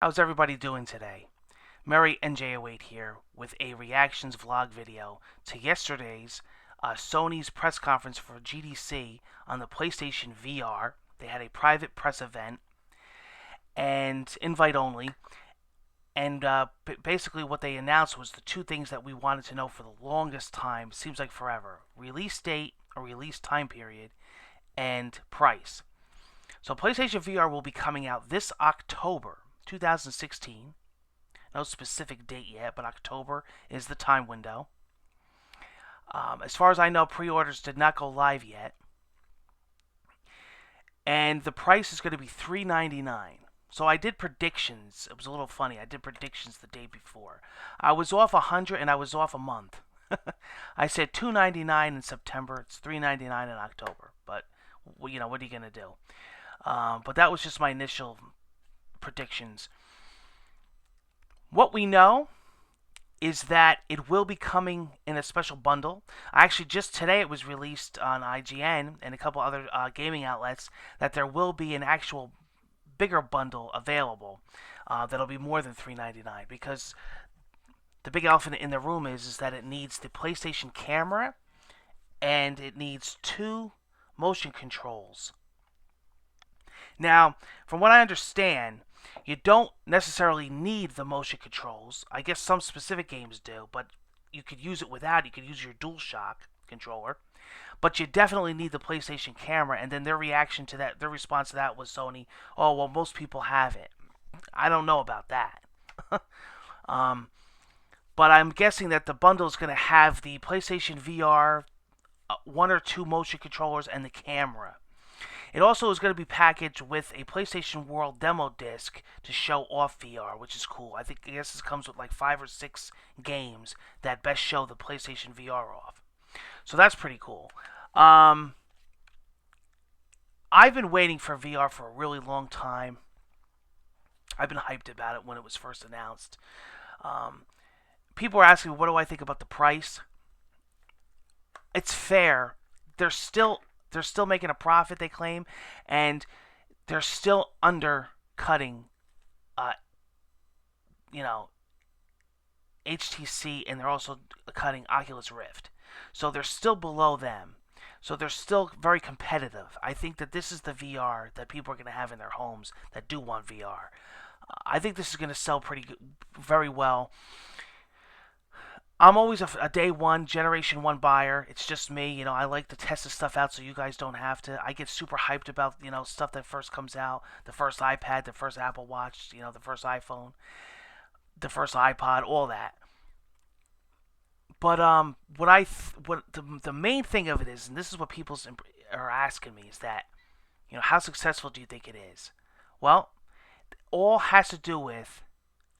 How's everybody doing today? Mary NJ08 here with a reactions vlog video to yesterday's Sony's press conference for GDC on the PlayStation VR. They had a private press event and invite only. And basically, what they announced was the two things that we wanted to know for the longest time, seems like forever: release date or release time period, and price. So, PlayStation VR will be coming out this October 2016. No specific date yet, but October is the time window. As far as I know, pre-orders did not go live yet, and the price is going to be $399. So I did predictions. It was a little funny. I did predictions the day before. I was off 100 and I was off a month. I said $299 in September. It's $399 in October. But what are you gonna do? But that was just my initial predictions. What we know is that it will be coming in a special bundle. Actually, just today it was released on IGN and a couple other gaming outlets that there will be an actual bigger bundle available that'll be more than $399, because the big elephant in the room is that it needs the PlayStation camera and it needs two motion controls. Now, from what I understand, you don't necessarily need the motion controls. I guess some specific games do, but you could use it without. You could use your DualShock controller. But you definitely need the PlayStation camera, and then their reaction to that, their response to that was Sony, oh, well, most people have it. I don't know about that. But I'm guessing that the bundle is going to have the PlayStation VR, one or two motion controllers, and the camera. It also is going to be packaged with a PlayStation World demo disc to show off VR, which is cool. I guess this comes with like 5 or 6 games that best show the PlayStation VR off. So that's pretty cool. I've been waiting for VR for a really long time. I've been hyped about it when it was first announced. People are asking me, what do I think about the price? It's fair. They're still making a profit, they claim, and they're still undercutting, you know, HTC, and they're also cutting Oculus Rift. So they're still below them. So they're still very competitive. I think that this is the VR that people are going to have in their homes that do want VR. I think this is going to sell very well. I'm always a day one, generation one buyer. It's just me. I like to test this stuff out so you guys don't have to. I get super hyped about, stuff that first comes out. The first iPad, the first Apple Watch, the first iPhone, the first iPod, all that. But the main thing of it is, and this is what people are asking me, is that, how successful do you think it is? Well, all has to do with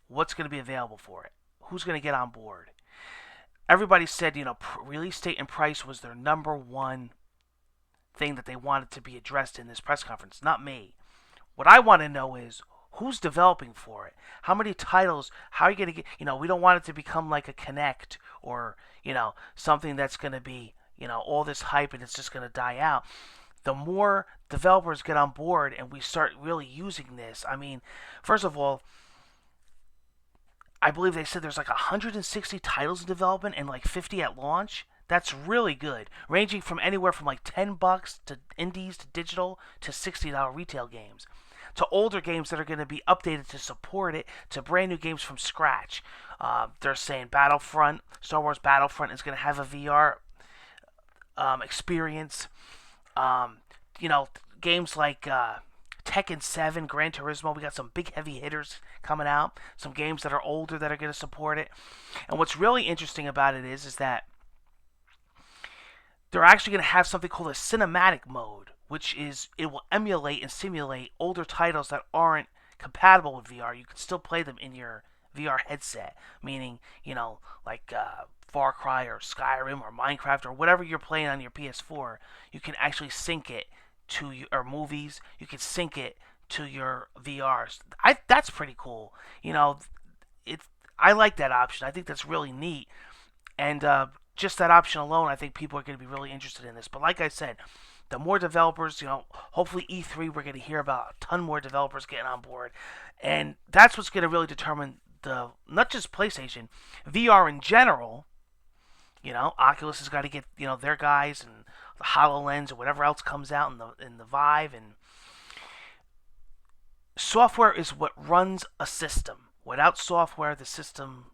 what's going to be available for it. Who's going to get on board? Everybody said, release date and price was their number one thing that they wanted to be addressed in this press conference. Not me. What I want to know is who's developing for it. How many titles? How are you going to get? We don't want it to become like a Connect or something that's going to be all this hype and it's just going to die out. The more developers get on board and we start really using this, I mean, first of all, I believe they said there's like 160 titles in development and like 50 at launch. That's really good, ranging from anywhere from like $10 to indies to digital to $60 retail games, to older games that are going to be updated to support it, to brand new games from scratch. They're saying Battlefront, Star Wars Battlefront is going to have a VR experience. Games like Tekken 7, Gran Turismo. We got some big heavy hitters coming out. Some games that are older that are going to support it. And what's really interesting about it is that they're actually going to have something called a cinematic mode, which is it will emulate and simulate older titles that aren't compatible with VR. You can still play them in your VR headset, meaning, like Far Cry or Skyrim or Minecraft or whatever you're playing on your PS4, you can actually sync it to your movies. You can sync it to your VRs. That's pretty cool. I like that option. I think that's really neat, and just that option alone, I think people are going to be really interested in this. But like I said, the more developers, hopefully E3 we're going to hear about a ton more developers getting on board, and that's what's going to really determine the not just PlayStation, VR in general. Oculus has got to get their guys, and the HoloLens or whatever else comes out in the Vive, and software is what runs a system. Without software, the system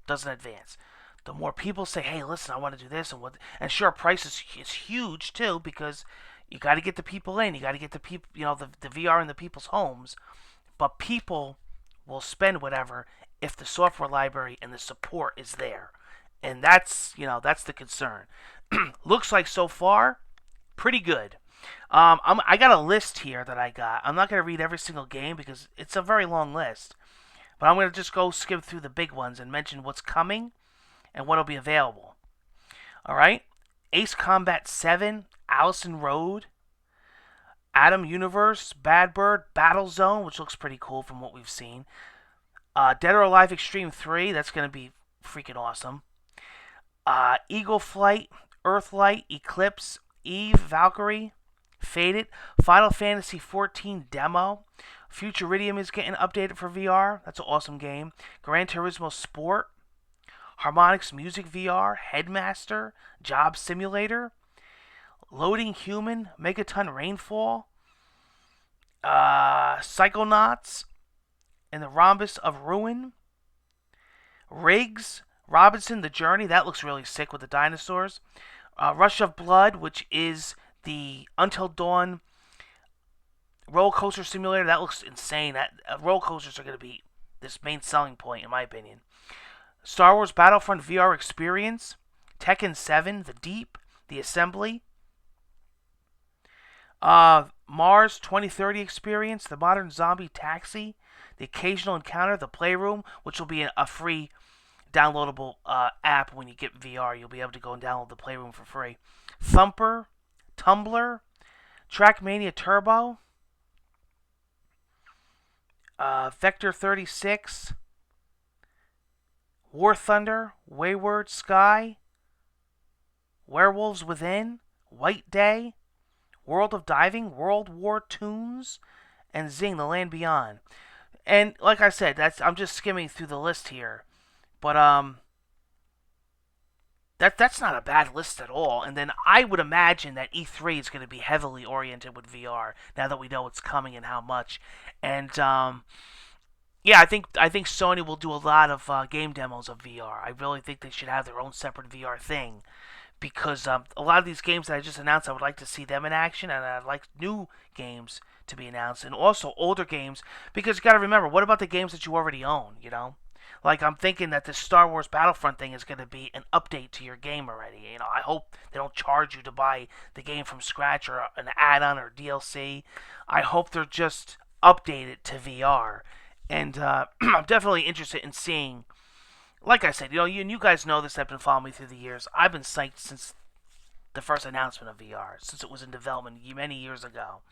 doesn't advance. The more people say, "Hey, listen, I want to do this," and sure, price is huge too, because you got to get the people in. You got to get the people, the VR in the people's homes. But people will spend whatever if the software library and the support is there, and that's the concern. Looks like so far pretty good. I got a list here that I got. I'm not going to read every single game because it's a very long list, but I'm going to just go skim through the big ones and mention what's coming and what'll be available. All right, Ace Combat 7, Allison Road, Atom Universe, Bad Bird, Battlezone, which looks pretty cool from what we've seen. Dead or Alive Extreme 3, that's going to be freaking awesome. Eagle Flight, Earthlight, Eclipse, Eve, Valkyrie, Faded, Final Fantasy 14 demo. Futuridium is getting updated for VR. That's an awesome game. Gran Turismo Sport, Harmonix Music VR, Headmaster, Job Simulator, Loading Human, Megaton Rainfall, Psychonauts, and the Rhombus of Ruin, Riggs, Robinson the Journey, that looks really sick with the dinosaurs, Rush of Blood, which is the Until Dawn roller coaster simulator, that looks insane. That roller coasters are going to be this main selling point, in my opinion. Star Wars Battlefront VR Experience, Tekken 7, The Deep, The Assembly, Mars 2030 Experience, The Modern Zombie Taxi, The Occasional Encounter, The Playroom, which will be a free downloadable app when you get VR. You'll be able to go and download The Playroom for free. Thumper, Tumbler, Trackmania Turbo, Vector 36, War Thunder, Wayward Sky, Werewolves Within, White Day, World of Diving, World War Tunes, and Zing, The Land Beyond. And like I said, I'm just skimming through the list here, but that's not a bad list at all. And then I would imagine that E3 is going to be heavily oriented with VR now that we know it's coming and how much. And yeah, I think Sony will do a lot of game demos of VR. I really think they should have their own separate VR thing, because a lot of these games that I just announced, I would like to see them in action, and I'd like new games to be announced, and also older games, because you got to remember, what about the games that you already own, Like, I'm thinking that this Star Wars Battlefront thing is going to be an update to your game already. I hope they don't charge you to buy the game from scratch or an add-on or DLC. I hope they're just updated to VR. And I'm definitely interested in seeing, like I said, you guys know this, have been following me through the years. I've been psyched since the first announcement of VR, since it was in development many years ago.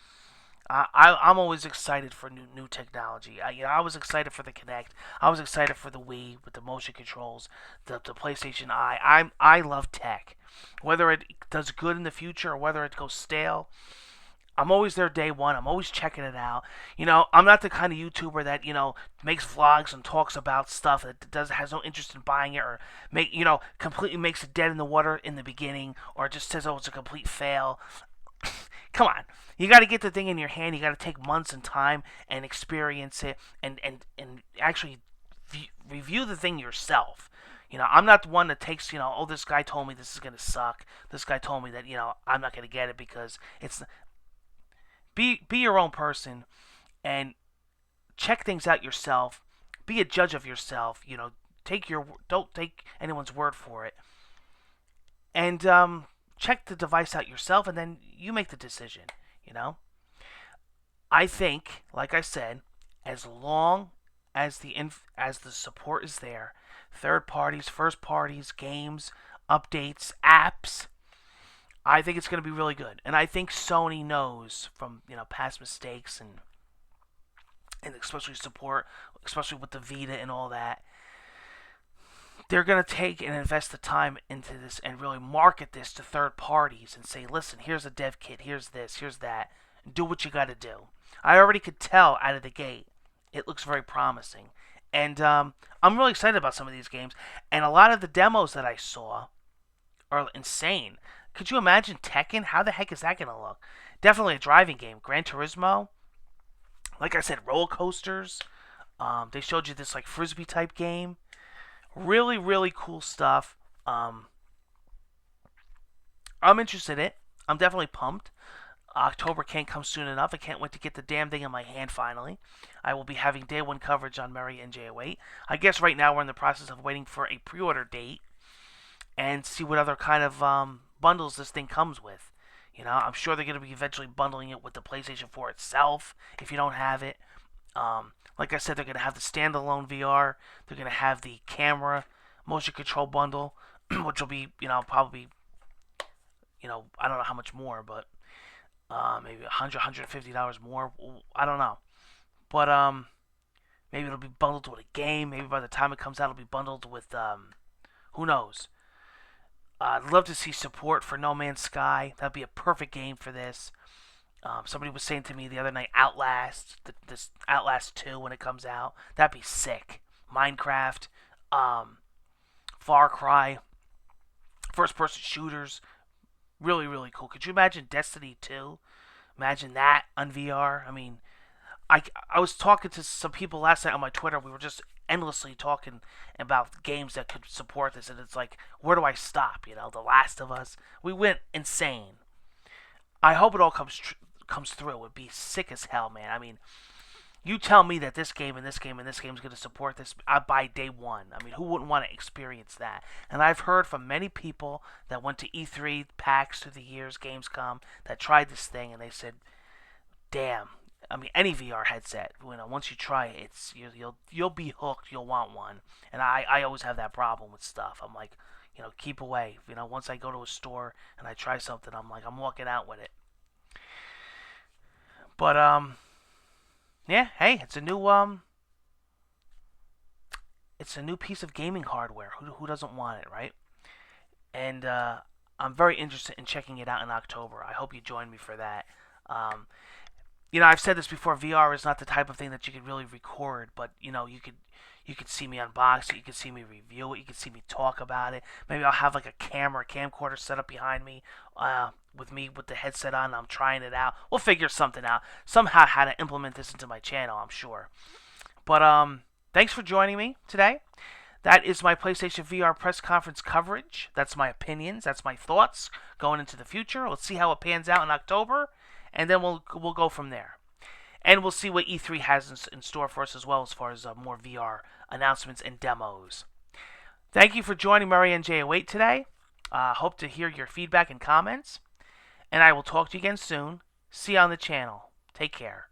I'm always excited for new technology. I was excited for the Kinect. I was excited for the Wii with the motion controls, the PlayStation Eye. I love tech. Whether it does good in the future or whether it goes stale, I'm always there day one. I'm always checking it out. I'm not the kind of YouTuber that makes vlogs and talks about stuff that has no interest in buying it, or completely makes it dead in the water in the beginning, or just says, oh, it's a complete fail. Come on, you got to get the thing in your hand. You got to take months and time and experience it, and actually review the thing yourself. I'm not the one that takes, oh, this guy told me this is gonna suck. This guy told me that I'm not gonna get it because it's. Be your own person, and check things out yourself. Be a judge of yourself. Don't take anyone's word for it, and check the device out yourself, and then you make the decision. I think, like I said, as long as the support is there, third parties, first parties, games, updates, apps, I think it's going to be really good. And I think Sony knows from past mistakes, and especially support, especially with the Vita and all that, they're going to take and invest the time into this and really market this to third parties and say, listen, here's a dev kit, here's this, here's that. Do what you got to do. I already could tell out of the gate. It looks very promising. And I'm really excited about some of these games. And a lot of the demos that I saw are insane. Could you imagine Tekken? How the heck is that going to look? Definitely a driving game. Gran Turismo. Like I said, roller coasters. They showed you this like frisbee type game. Really, really cool stuff. I'm interested in it. I'm definitely pumped. October can't come soon enough. I can't wait to get the damn thing in my hand finally. I will be having day one coverage on Murray NJ08. I guess right now we're in the process of waiting for a pre-order date and see what other kind of bundles this thing comes with. You know, I'm sure they're going to be eventually bundling it with the PlayStation 4 itself if you don't have it. Like I said, they're going to have the standalone VR. They're going to have the camera motion control bundle, which will be, probably, I don't know how much more, but maybe $100, $150 more. I don't know. But maybe it'll be bundled with a game. Maybe by the time it comes out, it'll be bundled with, who knows. I'd love to see support for No Man's Sky. That'd be a perfect game for this. Somebody was saying to me the other night, Outlast, this Outlast 2 when it comes out. That'd be sick. Minecraft, Far Cry, first-person shooters. Really, really cool. Could you imagine Destiny 2? Imagine that on VR. I mean, I was talking to some people last night on my Twitter. We were just endlessly talking about games that could support this, and it's like, where do I stop? The Last of Us. We went insane. I hope it all comes through. It would be sick as hell, man. I mean, you tell me that this game and this game and this game is going to support this by day one. I mean, who wouldn't want to experience that? And I've heard from many people that went to E3, PAX through the years, Gamescom, that tried this thing, and they said, damn. I mean, any VR headset, once you try it, you'll be hooked. You'll want one. And I always have that problem with stuff. I'm like, keep away. Once I go to a store and I try something, I'm like, I'm walking out with it. But yeah, hey, it's a new piece of gaming hardware. Who doesn't want it, right? And I'm very interested in checking it out in October. I hope you join me for that. I've said this before. VR is not the type of thing that you could really record, but you could see me unbox it. You could see me review it. You could see me talk about it. Maybe I'll have like a camcorder set up behind me, with me with the headset on. And I'm trying it out. We'll figure something out somehow how to implement this into my channel. I'm sure. But thanks for joining me today. That is my PlayStation VR press conference coverage. That's my opinions. That's my thoughts going into the future. Let's see how it pans out in October. And then we'll go from there. And we'll see what E3 has in store for us as well as far as more VR announcements and demos. Thank you for joining Murray NJ08 today. Hope to hear your feedback and comments. And I will talk to you again soon. See you on the channel. Take care.